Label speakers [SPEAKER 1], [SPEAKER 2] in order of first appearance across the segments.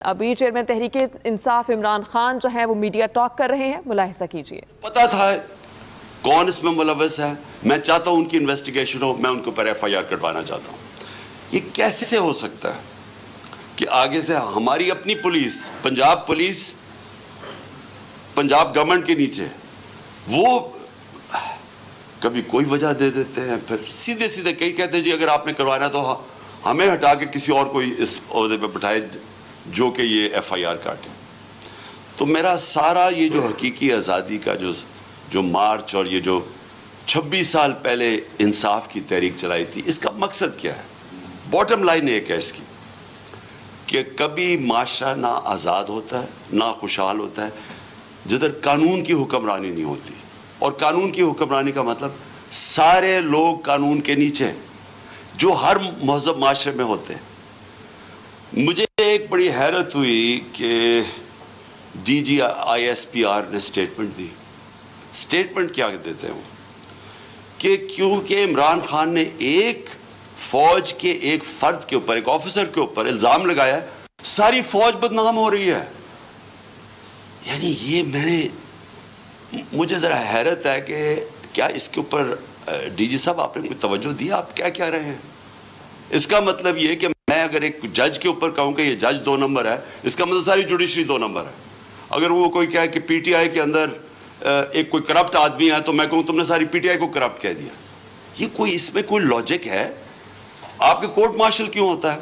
[SPEAKER 1] ابھی چیئرمین تحریک انصاف عمران خان جو ہے وہ میڈیا ٹاک کر رہے ہیں، ملاحظہ کیجئے۔
[SPEAKER 2] پتا تھا کون اس میں ملوث ہے، میں چاہتا ہوں ان کی انویسٹیگیشن ہو، میں ان کو پر ایف آئی آر کٹوانا چاہتا ہوں۔ یہ کیسے ہو سکتا ہے کہ آگے سے ہماری اپنی پولیس، پولیس پنجاب گورنمنٹ کے نیچے، وہ کبھی کوئی وجہ دے دیتے ہیں، پھر سیدھے کئی کہتے ہیں جی اگر آپ نے کروانا تو ہمیں ہٹا کے کسی اور کو اس عہدے پہ بٹھائے جو کہ یہ ایف آئی آر کاٹے۔ تو میرا سارا یہ جو حقیقی آزادی کا جو مارچ اور یہ جو 26 سال پہلے انصاف کی تحریک چلائی تھی، اس کا مقصد کیا ہے؟ باٹم لائن ایک ہے اس کی کہ کبھی معاشرہ نہ آزاد ہوتا ہے نہ خوشحال ہوتا ہے جدھر قانون کی حکمرانی نہیں ہوتی۔ اور قانون کی حکمرانی کا مطلب سارے لوگ قانون کے نیچے جو ہر مہذب معاشرے میں ہوتے ہیں۔ مجھے ایک بڑی حیرت ہوئی کہ ڈی جی آئی ایس پی آر نے سٹیٹمنٹ دی۔ سٹیٹمنٹ کیا دیتے ہیں وہ کہ کیونکہ عمران خان نے ایک فوج کے ایک فرد کے اوپر، ایک آفیسر کے اوپر الزام لگایا ہے، ساری فوج بدنام ہو رہی ہے۔ یعنی یہ مجھے ذرا حیرت ہے کہ کیا اس کے اوپر ڈی جی صاحب آپ نے کوئی توجہ دی؟ آپ کیا کہہ رہے ہیں؟ اس کا مطلب یہ کہ میں اگر ایک جج کے اوپر کہوں کہ یہ جج 2 نمبر ہے، اس کا مطلب ساری جوڈیشری 2 نمبر ہے۔ اگر وہ کوئی کہے کہ پی ٹی آئی کے اندر ایک کوئی کرپٹ آدمی ہے تو میں کہوں تم نے ساری پی ٹی آئی کو کرپٹ کہہ دیا۔ یہ اس میں کوئی لاجک ہے؟ آپ کے کورٹ مارشل کیوں ہوتا ہے؟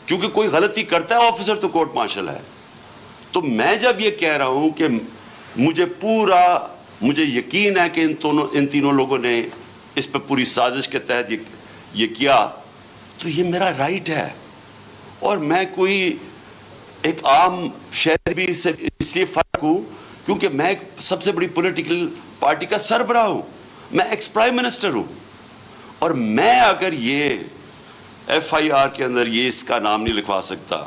[SPEAKER 2] کیونکہ کوئی غلطی کرتا ہے آفیسر تو کورٹ مارشل ہے۔ تو میں جب یہ کہہ رہا ہوں کہ مجھے یقین ہے کہ ان تینوں لوگوں نے اس پہ پوری سازش کے تحت یہ کیا، تو یہ میرا رائٹ ہے۔ اور میں کوئی ایک عام شہری سے اس لیے فرق ہوں کیونکہ میں سب سے بڑی پولیٹیکل پارٹی کا سربراہ ہوں، میں ایکس پرائم منسٹر ہوں۔ اور میں اگر یہ ایف آئی آر کے اندر یہ اس کا نام نہیں لکھوا سکتا،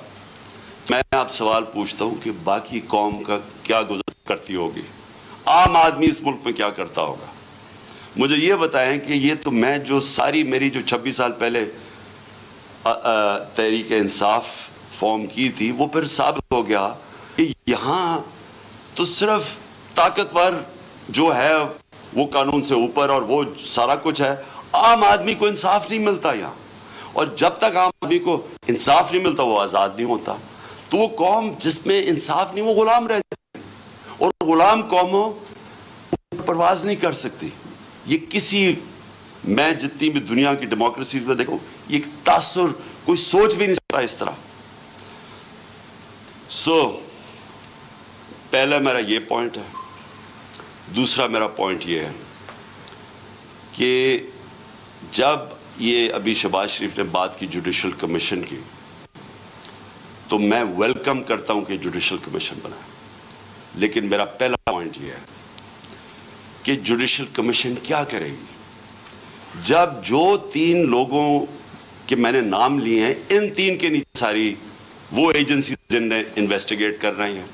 [SPEAKER 2] میں آپ سوال پوچھتا ہوں کہ باقی قوم کا کیا گزر کرتی ہوگی، عام آدمی اس ملک میں کیا کرتا ہوگا؟ مجھے یہ بتائیں کہ یہ تو میں جو میری جو 26 سال پہلے تحریک انصاف فارم کی تھی، وہ پھر ثابت ہو گیا کہ یہاں تو صرف طاقتور جو ہے وہ قانون سے اوپر اور وہ سارا کچھ ہے، عام آدمی کو انصاف نہیں ملتا یہاں۔ اور جب تک عام آدمی کو انصاف نہیں ملتا وہ آزاد نہیں ہوتا۔ تو وہ قوم جس میں انصاف نہیں، وہ غلام رہتی ہے، اور غلام قوموں پرواز نہیں کر سکتی۔ یہ میں جتنی بھی دنیا کی ڈیموکریسیز میں دیکھوں، یہ تاثر کوئی سوچ بھی نہیں سکتا اس طرح۔ پہلا میرا یہ پوائنٹ ہے۔ دوسرا میرا پوائنٹ یہ ہے کہ جب یہ ابھی شہباز شریف نے بات کی جوڈیشل کمیشن کی، تو میں ویلکم کرتا ہوں کہ جوڈیشل کمیشن بنا، لیکن میرا پہلا پوائنٹ یہ ہے کہ جوڈیشل کمیشن کیا کرے گی جب جو 3 لوگوں کے میں نے نام لیے ہیں، ان 3 کے نیچے ساری وہ ایجنسی جن نے انویسٹیگیٹ کر رہی ہیں۔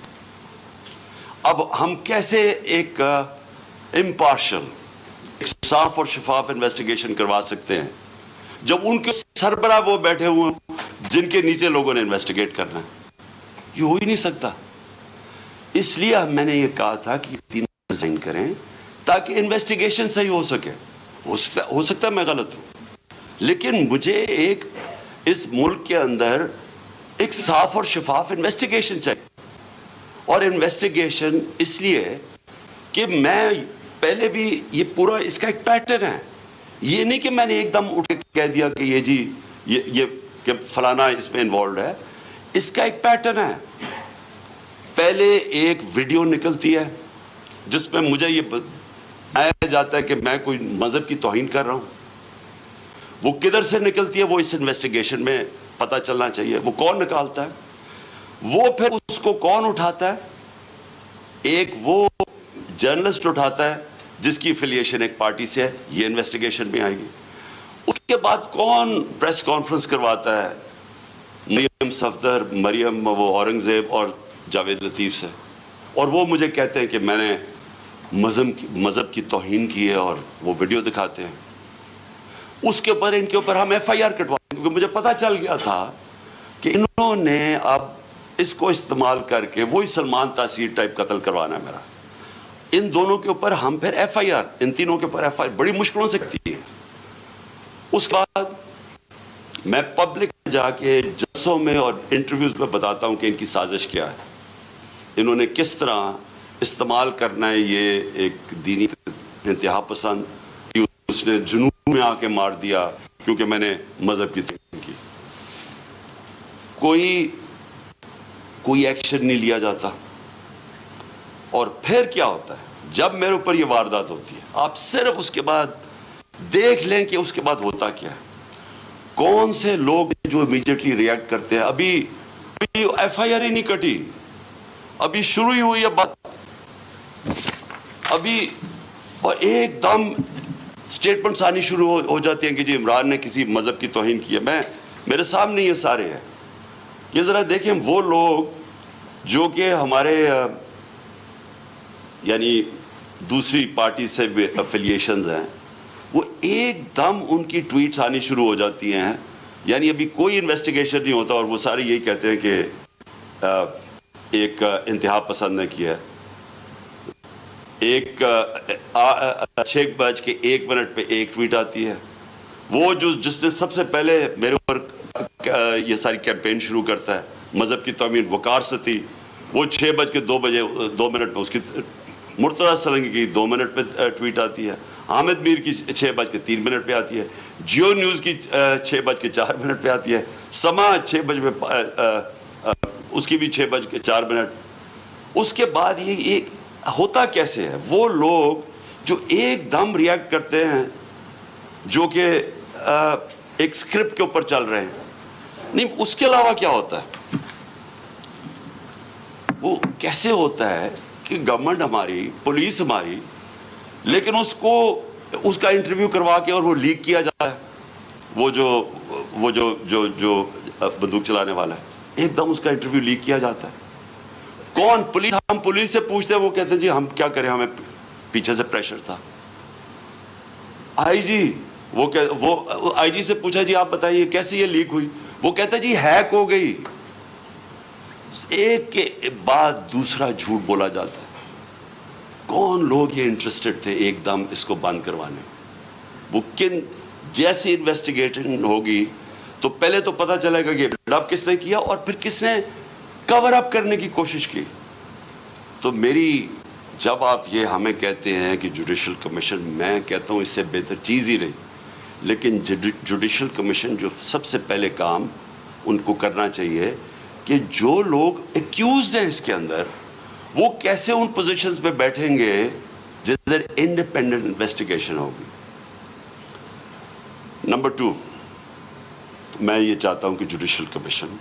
[SPEAKER 2] اب ہم کیسے ایک امپارشل، ایک صاف اور شفاف انویسٹیگیشن کروا سکتے ہیں جب ان کے سربراہ وہ بیٹھے ہوئے ہیں جن کے نیچے لوگوں نے انویسٹیگیٹ کرنا ہے؟ یہ ہو ہی نہیں سکتا۔ اس لیے میں نے یہ کہا تھا کہ 3 ریزائن کریں تاکہ انویسٹیگیشن صحیح ہو سکے۔ ہو سکتا ہے میں غلط ہوں، لیکن مجھے اس ملک کے اندر ایک صاف اور شفاف انویسٹیگیشن چاہیے۔ اور انویسٹیگیشن اس لیے کہ میں پہلے بھی یہ پورا اس کا ایک پیٹرن ہے۔ یہ نہیں کہ میں نے ایک دم اٹھ کے کہہ دیا کہ یہ کہ فلانا اس میں انوالوڈ ہے۔ اس کا ایک پیٹرن ہے۔ پہلے ایک ویڈیو نکلتی ہے جس میں مجھے یہ بتایا جاتا ہے کہ میں کوئی مذہب کی توہین کر رہا ہوں۔ وہ کدھر سے نکلتی ہے وہ اس انویسٹیگیشن میں پتہ چلنا چاہیے۔ وہ کون نکالتا ہے؟ وہ پھر اس کو کون اٹھاتا ہے؟ ایک وہ جرنلسٹ اٹھاتا ہے جس کی افیلیشن ایک پارٹی سے ہے، یہ انویسٹیگیشن میں آئے گی۔ اس کے بعد کون پریس کانفرنس کرواتا ہے؟ مریم صفدر، مریم وہ اورنگزیب اور جاوید لطیف سے، اور وہ مجھے کہتے ہیں کہ میں نے مذہب کی توہین کی ہے اور وہ ویڈیو دکھاتے ہیں۔ اس کے اوپر ہم ایف آئی آر کٹوا، کیونکہ مجھے پتا چل گیا تھا کہ انہوں نے اب اس کو استعمال کر کے وہی سلمان تاثیر ٹائپ قتل کروانا ہے میرا. ان دونوں کے اوپر ہم پھر ایف آئی آر، ان تینوں کے اوپر ایف آئی آر بڑی مشکلوں سے کرتی ہے. اس کے بعد میں پبلک جا کے جلسوں میں اور انٹرویوز میں بتاتا ہوں کہ ان کی سازش کیا ہے، انہوں نے کس طرح استعمال کرنا ہے یہ ایک دینی انتہا پسند، اس نے جنوب میں آ کے مار دیا کیونکہ میں نے مذہب کی توہین کی. کوئی ایکشن نہیں لیا جاتا. اور پھر کیا ہوتا ہے جب میرے اوپر یہ واردات ہوتی ہے، آپ صرف اس کے بعد دیکھ لیں کہ اس کے بعد ہوتا کیا ہے. کون سے لوگ جو امیڈیٹلی ریئیکٹ کرتے ہیں. ابھی ایف آئی آر ہی نہیں کٹی، ابھی شروع ہی ہوئی ہے بات ابھی، اور ایک دم سٹیٹمنٹس آنی شروع ہو جاتی ہیں کہ جی عمران نے کسی مذہب کی توہین کی ہے. میرے سامنے یہ سارے ہیں. یہ ذرا دیکھیں وہ لوگ جو کہ ہمارے یعنی دوسری پارٹی سے افیلیشنز ہیں، وہ ایک دم ان کی ٹویٹس آنی شروع ہو جاتی ہیں. یعنی ابھی کوئی انویسٹیگیشن نہیں ہوتا اور وہ سارے یہی کہتے ہیں کہ ایک انتہا پسند نے کیا ہے. ایک 6:01 پہ ایک ٹویٹ آتی ہے. وہ جس نے سب سے پہلے میرے اوپر یہ ساری کیمپین شروع کرتا ہے مذہب کی توہین، وقار ستی، وہ 6:02 پہ اس کی مرتضیٰ سرنگی کی 2 منٹ پہ ٹویٹ آتی ہے. حامد میر کی 6:03 پہ آتی ہے. جیو نیوز کی 6:04 پہ آتی ہے. سما 6 بجے اس کی بھی 6:04. اس کے بعد یہ ہوتا کیسے ہے؟ وہ لوگ جو ایک دم ریئیکٹ کرتے ہیں جو کہ ایک سکرپٹ کے اوپر چل رہے ہیں. نہیں، اس کے علاوہ کیا ہوتا ہے؟ وہ کیسے ہوتا ہے کہ گورنمنٹ ہماری، پولیس ہماری، لیکن اس کا انٹرویو کروا کے اور وہ لیک کیا جاتا ہے. وہ جو بندوق چلانے والا ہے، ایک دم اس کا انٹرویو لیک کیا جاتا ہے. کون؟ پولیس. ہم پولیس سے پوچھتے ہیں، وہ کہتے ہیں جی ہم کیا کریں، ہمیں پیچھے سے پریشر تھا. آئی جی وہ آئی جی سے پوچھا جی آپ بتائیے کیسے یہ لیک ہوئی؟ وہ کہتا ہے جی ہیک ہو گئی. ایک کے بعد دوسرا جھوٹ بولا جاتا ہے. کون لوگ یہ انٹرسٹڈ تھے ایک دم اس کو بند کروانے؟ وہ کن جیسی انویسٹیگیشن ہوگی تو پہلے تو پتہ چلے گا کہ ڈب کس نے کیا اور پھر کس نے کور اپ کرنے کی کوشش کی. تو جب آپ یہ ہمیں کہتے ہیں کہ جوڈیشل کمیشن، میں کہتا ہوں اس سے بہتر چیز ہی رہی. لیکن جوڈیشل کمیشن جو سب سے پہلے کام ان کو کرنا چاہیے کہ جو لوگ ایکیوزڈ ہیں اس کے اندر، وہ کیسے ان پوزیشنز پہ بیٹھیں گے جس در انڈیپینڈنٹ انویسٹیگیشن ہوگی. نمبر 2، میں یہ چاہتا ہوں کہ جوڈیشل کمیشن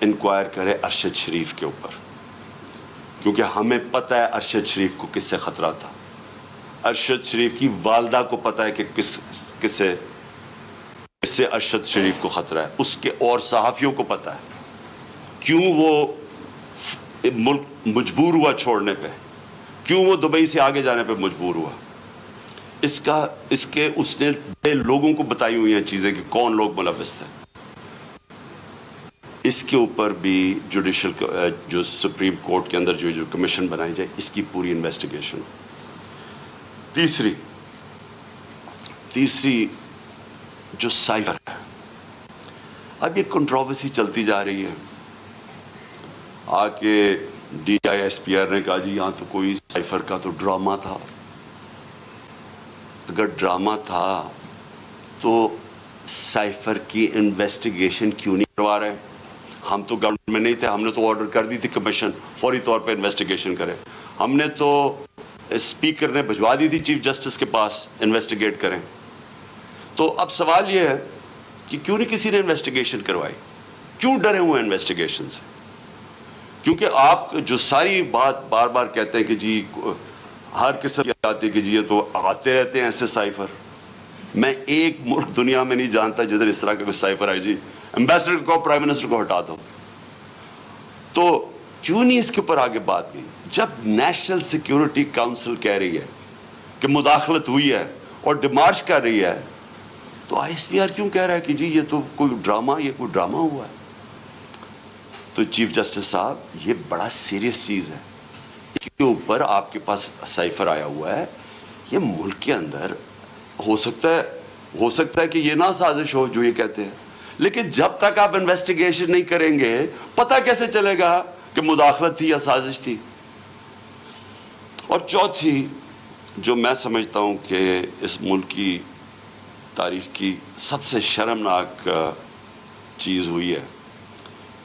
[SPEAKER 2] انکوائر کرے ارشد شریف کے اوپر، کیونکہ ہمیں پتہ ہے ارشد شریف کو کس سے خطرہ تھا. ارشد شریف کی والدہ کو پتہ ہے کہ کس سے ارشد شریف کو خطرہ ہے. اس کے اور صحافیوں کو پتہ ہے. کیوں وہ ملک مجبور ہوا چھوڑنے پہ، کیوں وہ دبئی سے آگے جانے پہ مجبور ہوا. اس نے لوگوں کو بتائی ہوئی ہیں چیزیں کہ کون لوگ ملوث تھے. اس کے اوپر بھی جوڈیشل جو سپریم کورٹ کے اندر جو کمیشن بنائی جائے، اس کی پوری انویسٹیگیشن. تیسری جو سائفر ہے، اب یہ کنٹروورسی چلتی جا رہی ہے. آ کے ڈی آئی ایس پی آر نے کہا جی یہاں تو کوئی سائفر کا تو ڈرامہ تھا. اگر ڈرامہ تھا تو سائفر کی انویسٹیگیشن کیوں نہیں کروا رہے؟ ہم تو گورنمنٹ میں نہیں تھے، ہم نے تو آرڈر کر دی تھی کمیشن فوری طور پہ انویسٹیگیشن کرے. ہم نے تو اسپیکر نے بھجوا دی تھی چیف جسٹس کے پاس انویسٹیگیٹ کریں. تو اب سوال یہ ہے کہ کیوں نہیں کسی نے انویسٹیگیشن کروائی؟ کیوں ڈرے ہوئے انویسٹیگیشن سے؟ کیونکہ آپ جو ساری بات بار بار کہتے ہیں کہ جی ہر قسم کی آتی ہے کہ جی یہ تو آتے رہتے ہیں ایسے سائفر. میں ایک ملک دنیا میں نہیں جانتا جدھر اس طرح کا کوئی سائفر آئی جی ایمبیسڈر کو پرائم منسٹر کو ہٹا دو. تو کیوں نہیں اس کے اوپر آگے بات کی؟ جب نیشنل سیکیورٹی کاؤنسل کہہ رہی ہے کہ مداخلت ہوئی ہے اور ڈیمارش کر رہی ہے، تو آئی ایس پی آر کیوں کہہ رہا ہے کہ جی یہ تو کوئی ڈرامہ ہوا ہے؟ تو چیف جسٹس صاحب یہ بڑا سیریس چیز ہے، اس کے اوپر آپ کے پاس سائفر آیا ہوا ہے، یہ ملک کے اندر ہو سکتا ہے کہ یہ نہ سازش ہو جو یہ کہتے ہیں، لیکن جب تک آپ انویسٹیگیشن نہیں کریں گے پتہ کیسے چلے گا کہ مداخلت تھی یا سازش تھی؟ اور چوتھی جو میں سمجھتا ہوں کہ اس ملک کی تاریخ کی سب سے شرمناک چیز ہوئی ہے،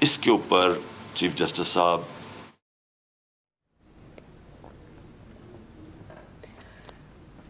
[SPEAKER 2] اس کے اوپر چیف جسٹس صاحب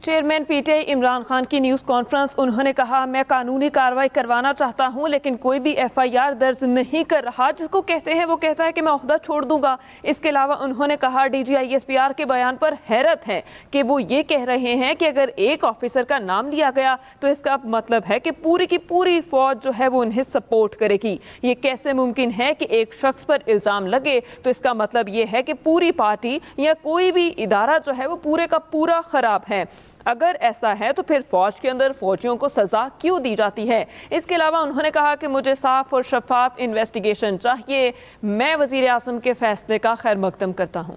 [SPEAKER 1] chairman P T I Imran Khan کی نیوز کانفرنس، انہوں نے کہا میں قانونی کارروائی کروانا چاہتا ہوں لیکن کوئی بھی ایف آئی آر درج نہیں کر رہا، جس کو کہتے ہیں وہ کہتا ہے کہ میں عہدہ چھوڑ دوں گا۔ اس کے علاوہ انہوں نے کہا ڈی جی آئی ایس پی آر کے بیان پر حیرت ہے کہ وہ یہ کہہ رہے ہیں کہ اگر ایک آفیسر کا نام لیا گیا تو اس کا مطلب ہے کہ پوری کی پوری فوج جو ہے وہ انہیں سپورٹ کرے گی۔ یہ کیسے ممکن ہے کہ ایک شخص پر الزام لگے تو اس کا مطلب یہ ہے کہ پوری پارٹی یا کوئی بھی ادارہ جو ہے وہ پورے کا پورا خراب ہے؟ اگر ایسا ہے تو پھر فوج کے اندر فوجیوں کو سزا کیوں دی جاتی ہے؟ اس کے علاوہ انہوں نے کہا کہ مجھے صاف اور شفاف انویسٹیگیشن چاہیے، میں وزیر اعظم کے فیصلے کا خیر مقدم کرتا ہوں۔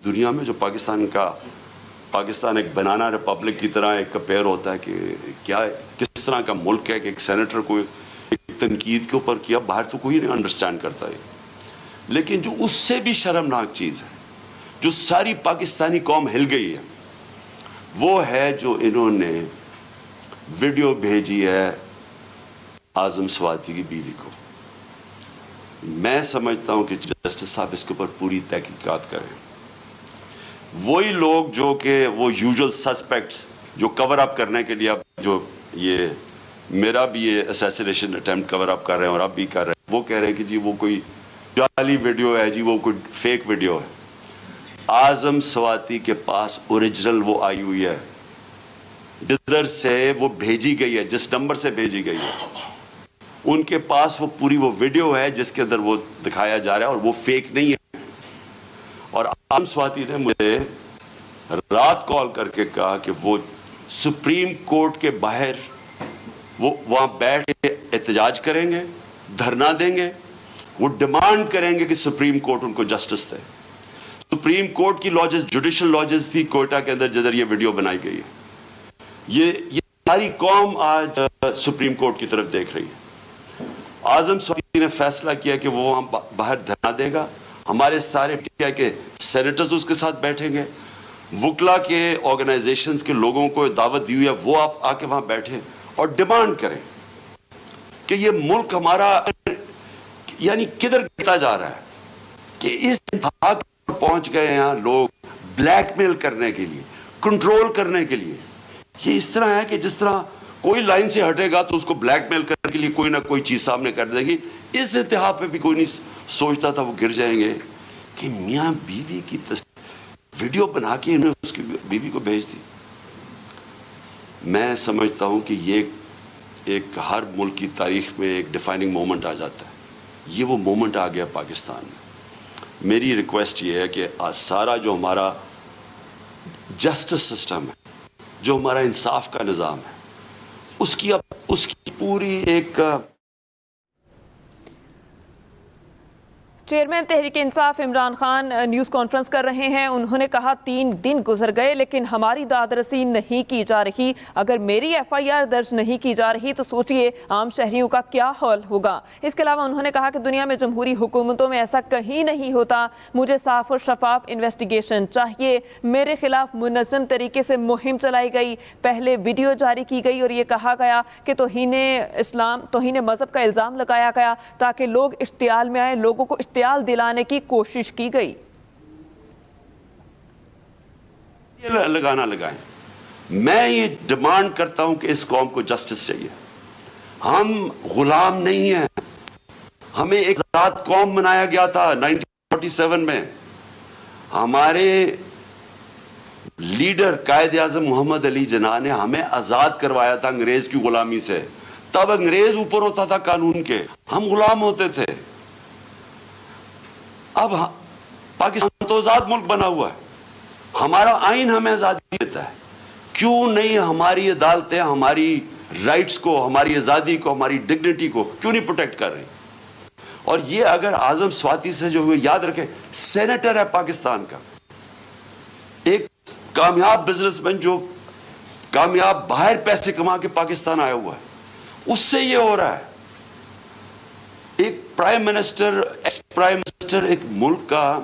[SPEAKER 2] دنیا میں جو پاکستان ایک بنانا ریپبلک کی طرح ایک کمپیئر ہوتا ہے کہ کس طرح کا ملک ہے کہ ایک سینیٹر کو ایک تنقید کے اوپر کیا، باہر تو کوئی نہیں انڈرسٹینڈ کرتا ہے، لیکن جو اس سے بھی شرمناک چیز ہے جو ساری پاکستانی قوم ہل گئی ہے وہ ہے جو انہوں نے ویڈیو بھیجی ہے اعظم سواتی کی بیوی کو۔ میں سمجھتا ہوں کہ جسٹس صاحب اس کے اوپر پوری تحقیقات کریں۔ وہی لوگ جو کہ وہ یوزول سسپیکٹس جو کور اپ کرنے کے لیے اب جو یہ میرا بھی یہ اسیسینیشن اٹیمپٹ کور اپ کر رہے ہیں اور اب بھی کر رہے ہیں، وہ کہہ رہے ہیں کہ جی وہ کوئی جعلی ویڈیو ہے، جی وہ کوئی فیک ویڈیو ہے۔ اعظم سواتی کے پاس اوریجنل وہ آئی ہوئی ہے، جدھر سے وہ بھیجی گئی ہے، جس نمبر سے بھیجی گئی ہے، ان کے پاس وہ پوری وہ ویڈیو ہے جس کے اندر وہ دکھایا جا رہا ہے اور وہ فیک نہیں ہے۔ اور اعظم سواتی نے مجھے رات کال کر کے کہا کہ وہ سپریم کورٹ کے باہر وہ وہاں بیٹھ کے احتجاج کریں گے، دھرنا دیں گے، وہ ڈیمانڈ کریں گے کہ سپریم کورٹ ان کو جسٹس دے۔ سپریم کورٹ کی لاجز، جوڈیشل لاجز تھی کوئٹہ کے اندر جدھر یہ ویڈیو بنائی گئی ہے۔ یہ ساری قوم آج سپریم کورٹ کی طرف دیکھ رہی ہے۔ اعظم سواتی نے فیصلہ کیا کہ وہ وہاں باہر دھرنا دے گا، ہمارے سارے کے سینیٹرز اس کے ساتھ بیٹھیں گے، وکلا کے آرگنائزیشنز کے لوگوں کو دعوت دی ہوئی ہے وہ آپ آ کے وہاں بیٹھیں اور ڈیمانڈ کریں کہ یہ ملک ہمارا یعنی کدھر گرتا جا رہا ہے کہ اس انتہا پہنچ گئے ہیں لوگ بلیک میل کرنے کے لیے، کنٹرول کرنے کے لیے۔ یہ اس طرح ہے کہ جس طرح کوئی لائن سے ہٹے گا تو اس کو بلیک میل کرنے کے لیے کوئی نہ کوئی چیز سامنے کر دے گی۔ اس انتہا پہ بھی کوئی نہیں سوچتا تھا وہ گر جائیں گے کہ میاں بیوی کی ویڈیو بنا کے انہوں نے اس کی بیوی کو بھیج دی۔ میں سمجھتا ہوں کہ یہ ایک ہر ملک کی تاریخ میں ایک ڈیفائننگ مومنٹ آ جاتا ہے، یہ وہ مومنٹ آ گیا پاکستان میں۔ میری ریکویسٹ یہ ہے کہ سارا جو ہمارا جسٹس سسٹم ہے، جو ہمارا انصاف کا نظام ہے، اس کی پوری ایک
[SPEAKER 1] chairman Tehreek Insaf Imran Khan news conference کر رہے ہیں۔ انہوں نے کہا 3 دن گزر گئے لیکن ہماری داد رسی نہیں کی جا رہی، اگر میری ایف آئی آر درج نہیں کی جا رہی تو سوچئے عام شہریوں کا کیا حال ہوگا۔ اس کے علاوہ انہوں نے کہا کہ دنیا میں جمہوری حکومتوں میں ایسا کہیں نہیں ہوتا، مجھے صاف اور شفاف انویسٹیگیشن چاہیے۔ میرے خلاف منظم طریقے سے مہم چلائی گئی، پہلے ویڈیو جاری کی گئی اور یہ کہا گیا کہ توہین اسلام، توہین مذہب کا الزام لگایا گیا تاکہ لوگ اشتعال میں آئیں، لوگوں کو اشتعال دلانے کی کوشش کی گئی۔
[SPEAKER 2] لگانا لگائیں، میں یہ ڈیمانڈ کرتا ہوں کہ اس قوم کو جسٹس چاہیے۔ ہم غلام نہیں ہیں، ہمیں ایک آزاد قوم بنایا گیا تھا 1947 میں۔ ہمارے لیڈر قائد اعظم محمد علی جناح نے ہمیں آزاد کروایا تھا انگریز کی غلامی سے۔ تب انگریز اوپر ہوتا تھا قانون کے، ہم غلام ہوتے تھے۔ اب پاکستان تو آزاد ملک بنا ہوا ہے، ہمارا آئین ہمیں آزادی دیتا ہے، کیوں نہیں ہماری عدالتیں، ہماری رائٹس کو, ہماری آزادی کو, ہماری ڈگنیٹی کو کیوں نہیں پروٹیکٹ کر رہے؟ اور یہ اگر اعظم سواتی سے جو ہوئے, یاد رکھیں سینیٹر ہے پاکستان کا, ایک کامیاب بزنس مین جو کامیاب باہر پیسے کما کے پاکستان آیا ہوا ہے, اس سے یہ ہو رہا ہے. ایک prime minister, ex prime minister ایک ملک کا.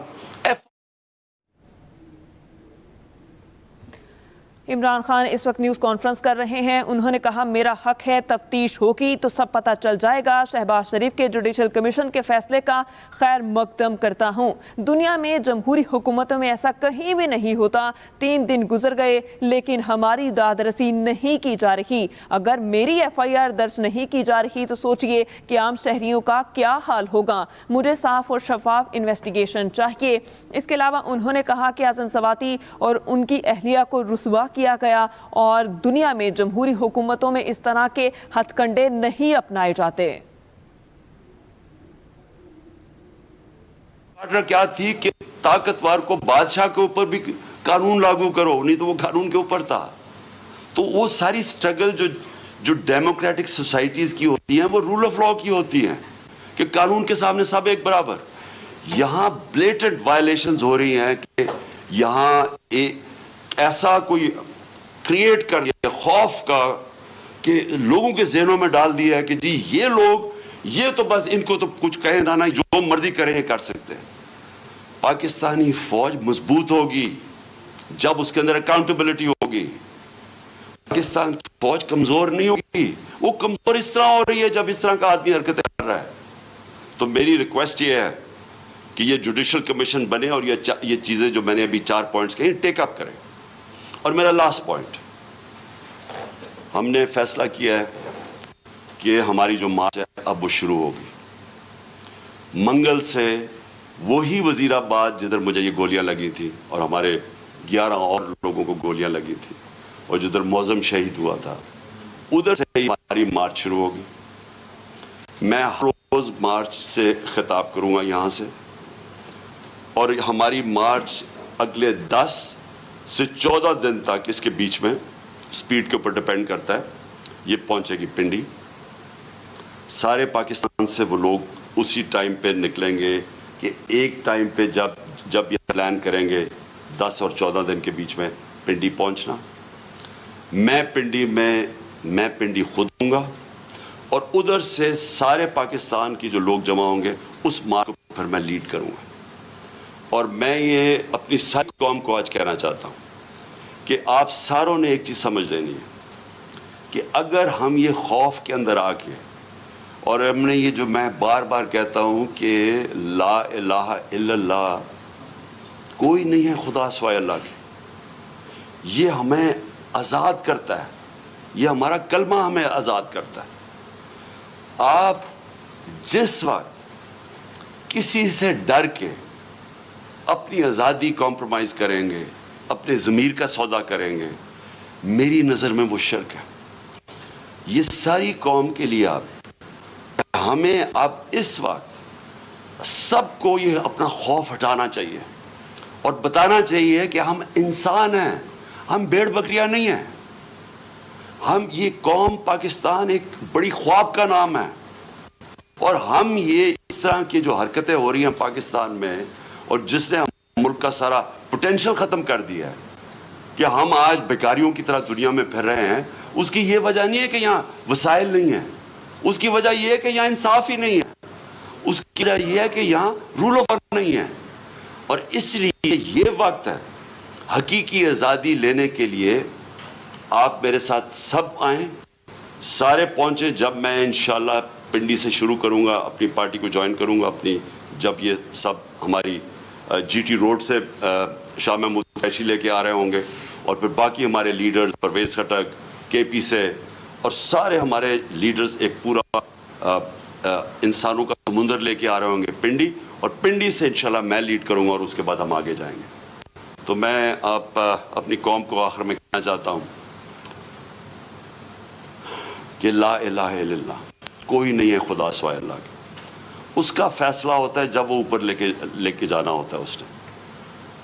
[SPEAKER 1] عمران خان اس وقت نیوز کانفرنس کر رہے ہیں. انہوں نے کہا میرا حق ہے, تفتیش ہوگی تو سب پتہ چل جائے گا. شہباز شریف کے جوڈیشل کمیشن کے فیصلے کا خیر مقدم کرتا ہوں. دنیا میں جمہوری حکومتوں میں ایسا کہیں بھی نہیں ہوتا. 3 دن گزر گئے لیکن ہماری داد رسی نہیں کی جا رہی. اگر میری FIR درج نہیں کی جا رہی تو سوچئے کہ عام شہریوں کا کیا حال ہوگا. مجھے صاف اور شفاف انویسٹیگیشن چاہیے. اس کے علاوہ انہوں نے کہا کہ اعظم سواتی اور ان کی اہلیہ کو رسوا کیا گیا اور دنیا میں جمہوری حکومتوں میں اس طرح کے ہتھ کنڈے نہیں اپنائے جاتے.
[SPEAKER 2] کیا تھی کہ طاقتور کو بادشاہ کے اوپر بھی قانون لاگو کرو, نہیں تو وہ قانون کے اوپر تھا. تو وہ ساری سٹرگل جو ڈیموکریٹک سوسائٹیز کی ہوتی ہیں وہ رول آف لا کی ہوتی ہیں کہ قانون کے سامنے سب ایک برابر. یہاں بلیٹنٹ وائلیشنز ہو رہی ہیں کہ یہاں ایسا کوئی کریٹ کر دیا خوف کا کہ لوگوں کے ذہنوں میں ڈال دیا ہے کہ جی یہ لوگ, یہ تو بس ان کو تو کچھ کہیں نہ, جو مرضی کریں کر سکتے ہیں. پاکستانی فوج مضبوط ہوگی جب اس کے اندر اکاؤنٹیبلٹی ہوگی. پاکستان کی فوج کمزور نہیں ہوگی. وہ کمزور اس طرح ہو رہی ہے جب اس طرح کا آدمی حرکتیں کر رہا ہے. تو میری ریکویسٹ یہ ہے کہ یہ جوڈیشل کمیشن بنے اور یہ چیزیں جو میں نے ابھی 4 پوائنٹس کہیں ٹیک اپ کریں. اور میرا لاسٹ پوائنٹ, ہم نے فیصلہ کیا ہے کہ ہماری جو مارچ ہے اب وہ شروع ہوگی. منگل سے وہی وزیر آباد جدھر مجھے یہ گولیاں لگی تھی اور ہمارے 11 اور لوگوں کو گولیاں لگی تھی اور جدھر معظم شہید ہوا تھا, ادھر سے ہماری مارچ شروع ہوگی. میں ہر روز مارچ سے خطاب کروں گا یہاں سے, اور ہماری مارچ اگلے 10 سے 14 دن تک, اس کے بیچ میں سپیڈ کے اوپر ڈیپینڈ کرتا ہے, یہ پہنچے گی پنڈی. سارے پاکستان سے وہ لوگ اسی ٹائم پہ نکلیں گے کہ ایک ٹائم پہ جب یہ پلان کریں گے 10 اور 14 دن کے بیچ میں پنڈی پہنچنا. میں پنڈی خود ہوں گا اور ادھر سے سارے پاکستان کی جو لوگ جمع ہوں گے اس مارچ کو پھر میں لیڈ کروں گا. اور میں یہ اپنی ساری قوم کو آج کہنا چاہتا ہوں کہ آپ ساروں نے ایک چیز سمجھ لینی ہے کہ اگر ہم یہ خوف کے اندر آ کے, اور ہم نے یہ جو میں بار بار کہتا ہوں کہ لا الہ الا اللہ, کوئی نہیں ہے خدا سوائے اللہ کے, یہ ہمیں آزاد کرتا ہے, یہ ہمارا کلمہ ہمیں آزاد کرتا ہے. آپ جس وقت کسی سے ڈر کے اپنی آزادی کمپرومائز کریں گے, اپنے ضمیر کا سودا کریں گے, میری نظر میں وہ شرک ہے. یہ ساری قوم کے لیے ہمیں اب اس وقت سب کو یہ اپنا خوف ہٹانا چاہیے اور بتانا چاہیے کہ ہم انسان ہیں, ہم بھیڑ بکریاں نہیں ہیں. ہم یہ قوم پاکستان ایک بڑی خواب کا نام ہے, اور ہم یہ اس طرح کی جو حرکتیں ہو رہی ہیں پاکستان میں, اور جس نے ملک کا سارا پوٹینشل ختم کر دیا ہے کہ ہم آج بیکاریوں کی طرح دنیا میں پھر رہے ہیں, اس کی یہ وجہ نہیں ہے کہ یہاں وسائل نہیں ہیں, اس کی وجہ یہ ہے کہ یہاں انصاف ہی نہیں ہے, اس کی وجہ یہ ہے کہ یہاں رول آف لا نہیں ہے. اور اس لیے یہ وقت ہے حقیقی آزادی لینے کے لیے. آپ میرے ساتھ سب آئیں, سارے پہنچیں. جب میں انشاءاللہ پنڈی سے شروع کروں گا, اپنی پارٹی کو جوائن کروں گا اپنی, جب یہ سب ہماری GT روڈ سے شاہ محمود قریشی لے کے آ رہے ہوں گے, اور پھر باقی ہمارے لیڈرز پرویز خٹک KP سے, اور سارے ہمارے لیڈرز ایک پورا انسانوں کا سمندر لے کے آ رہے ہوں گے پنڈی, اور پنڈی سے انشاءاللہ میں لیڈ کروں گا اور اس کے بعد ہم آگے جائیں گے. تو میں اپنی قوم کو آخر میں کہنا چاہتا ہوں کہ لا الہ الا اللہ, کوئی نہیں ہے خدا سوائے اللہ کے. اس کا فیصلہ ہوتا ہے جب وہ اوپر لے کے جانا ہوتا ہے. اس نے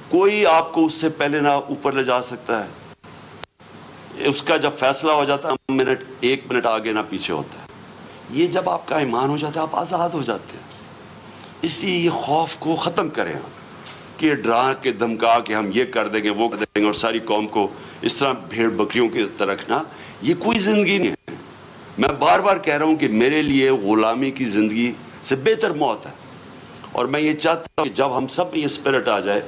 [SPEAKER 2] کوئی آپ کو اس سے پہلے نہ اوپر لے جا سکتا ہے. اس کا جب فیصلہ ہو جاتا ہے ایک منٹ آگے نہ پیچھے ہوتا ہے. یہ جب آپ کا ایمان ہو جاتا ہے آپ آزاد ہو جاتے ہیں. اس لیے یہ خوف کو ختم کریں آپ کہ ڈرا کے دھمکا کہ ہم یہ کر دیں گے وہ کر دیں گے اور ساری قوم کو اس طرح بھیڑ بکریوں کی طرح رکھنا. یہ کوئی زندگی نہیں ہے. میں بار بار کہہ رہا ہوں کہ میرے لیے غلامی کی زندگی سے بہتر موت ہے. اور میں یہ چاہتا ہوں کہ جب ہم سب میں یہ اسپرٹ آ جائے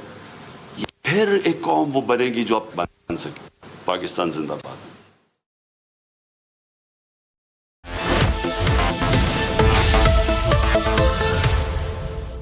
[SPEAKER 2] پھر ایک قوم وہ بنے گی جو اب بن سکے. پاکستان زندہ باد.